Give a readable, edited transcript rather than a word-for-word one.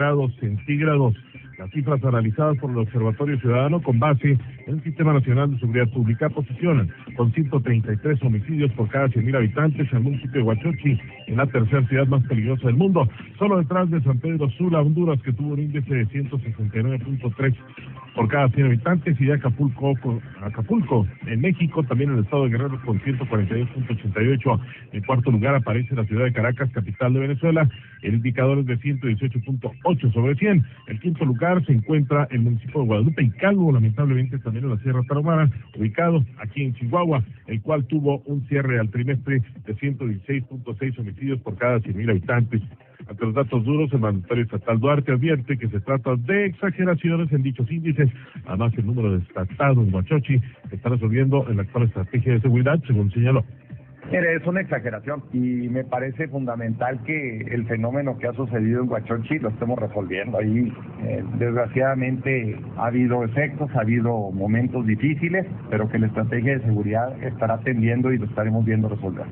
grados centígrados. Las cifras analizadas por el Observatorio Ciudadano con base en el Sistema Nacional de Seguridad Pública posicionan con 133 homicidios por cada 100.000 habitantes al municipio de Huachochi, en la tercera ciudad más peligrosa del mundo, solo detrás de San Pedro Sula, Honduras, que tuvo un índice de 169.3 por cada 100 habitantes, y de Acapulco, en México, también en el estado de Guerrero con 142.88. En cuarto lugar aparece la ciudad de Caracas, capital de Venezuela, el indicador es de 118.8 sobre 100. El quinto lugar se encuentra el municipio de Guadalupe y Calvo, lamentablemente también en la Sierra Tarahumara, ubicado aquí en Chihuahua, el cual tuvo un cierre al trimestre de 116.6 homicidios por cada 100.000 habitantes. Ante los datos duros, el mandatario estatal Duarte advierte que se trata de exageraciones en dichos índices. Además, el número desatado en Huachochi está resolviendo en la actual estrategia de seguridad, según señaló. Mire, es una exageración y me parece fundamental que el fenómeno que ha sucedido en Huachochi lo estemos resolviendo. Ahí, desgraciadamente, ha habido efectos, ha habido momentos difíciles, pero que la estrategia de seguridad estará atendiendo y lo estaremos viendo resolver.